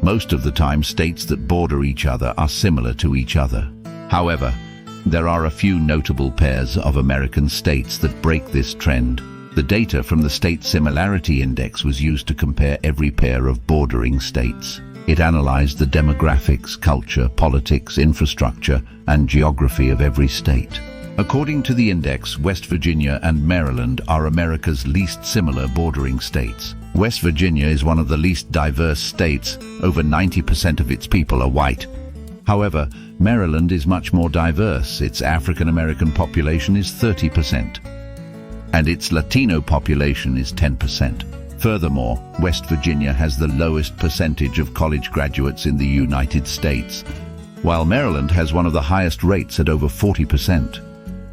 Most of the time, states that border each other are similar to each other. However, there are a few notable pairs of American states that break this trend. The data from the State Similarity Index was used to compare every pair of bordering states. It analyzed the demographics, culture, politics, infrastructure, and geography of every state. According to the index, West Virginia and Maryland are America's least similar bordering states. West Virginia is one of the least diverse states. Over 90% of its people are white. However, Maryland is much more diverse. Its African American population is 30%, and its Latino population is 10%. Furthermore, West Virginia has the lowest percentage of college graduates in the United States, while Maryland has one of the highest rates at over 40%.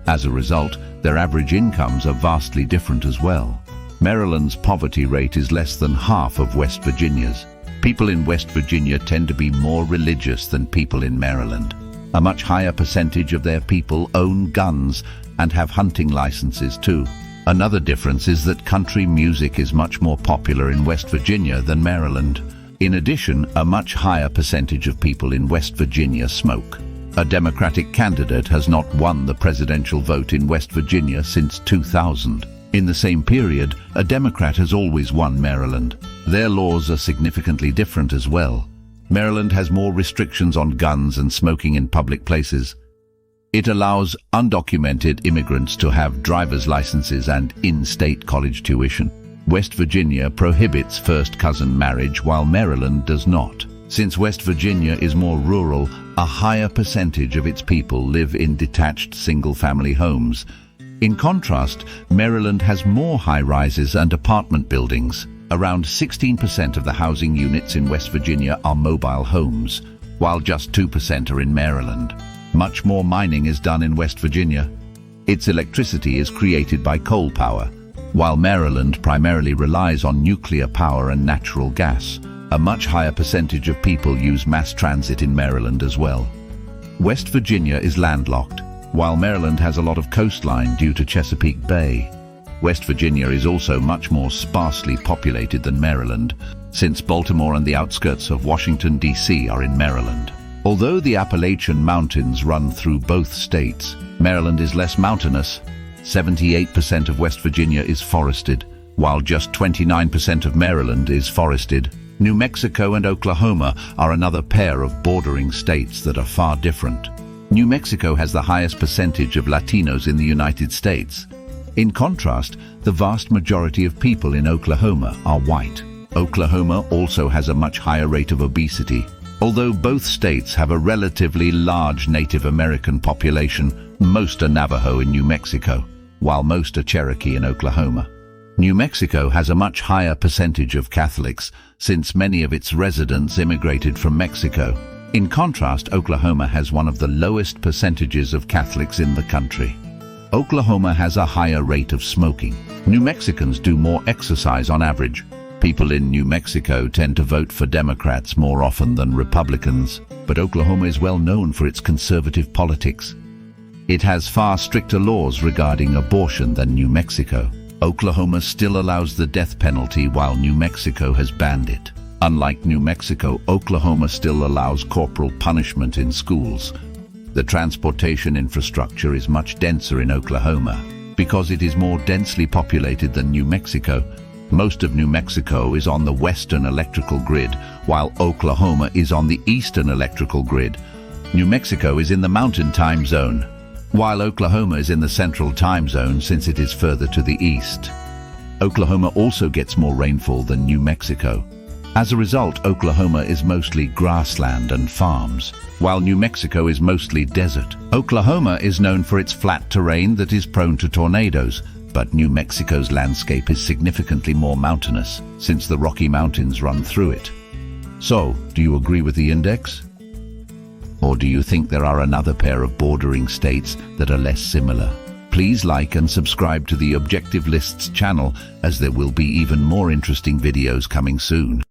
As a result, their average incomes are vastly different as well. Maryland's poverty rate is less than half of West Virginia's. People in West Virginia tend to be more religious than people in Maryland. A much higher percentage of their people own guns and have hunting licenses too. Another difference is that country music is much more popular in West Virginia than Maryland. In addition, a much higher percentage of people in West Virginia smoke. A Democratic candidate has not won the presidential vote in West Virginia since 2000. In the same period, a Democrat has always won Maryland. Their laws are significantly different as well. Maryland has more restrictions on guns and smoking in public places. It allows undocumented immigrants to have driver's licenses and in-state college tuition. West Virginia prohibits first-cousin marriage, while Maryland does not. Since West Virginia is more rural, a higher percentage of its people live in detached single-family homes. In contrast, Maryland has more high-rises and apartment buildings. Around 16% of the housing units in West Virginia are mobile homes, while just 2% are in Maryland. Much more mining is done in West Virginia. Its electricity is created by coal power, while Maryland primarily relies on nuclear power and natural gas. A much higher percentage of people use mass transit in Maryland as well. West Virginia is landlocked, while Maryland has a lot of coastline due to Chesapeake Bay. West Virginia is also much more sparsely populated than Maryland, since Baltimore and the outskirts of Washington, D.C. are in Maryland. Although the Appalachian Mountains run through both states, Maryland is less mountainous. 78% of West Virginia is forested, while just 29% of Maryland is forested. New Mexico and Oklahoma are another pair of bordering states that are far different. New Mexico has the highest percentage of Latinos in the United States. In contrast, the vast majority of people in Oklahoma are white. Oklahoma also has a much higher rate of obesity. Although both states have a relatively large Native American population, most are Navajo in New Mexico, while most are Cherokee in Oklahoma. New Mexico has a much higher percentage of Catholics, since many of its residents immigrated from Mexico. In contrast, Oklahoma has one of the lowest percentages of Catholics in the country. Oklahoma has a higher rate of smoking. New Mexicans do more exercise on average. People in New Mexico tend to vote for Democrats more often than Republicans, but Oklahoma is well known for its conservative politics. It has far stricter laws regarding abortion than New Mexico. Oklahoma still allows the death penalty, while New Mexico has banned it. Unlike New Mexico, Oklahoma still allows corporal punishment in schools. The transportation infrastructure is much denser in Oklahoma. Because it is more densely populated than New Mexico, most of New Mexico is on the western electrical grid, while Oklahoma is on the eastern electrical grid. New Mexico is in the Mountain Time Zone, while Oklahoma is in the Central Time Zone since it is further to the east. Oklahoma also gets more rainfall than New Mexico. As a result, Oklahoma is mostly grassland and farms, while New Mexico is mostly desert. Oklahoma is known for its flat terrain that is prone to tornadoes, but New Mexico's landscape is significantly more mountainous, since the Rocky Mountains run through it. So, do you agree with the index? Or do you think there are another pair of bordering states that are less similar? Please like and subscribe to the Objective Lists channel, as there will be even more interesting videos coming soon.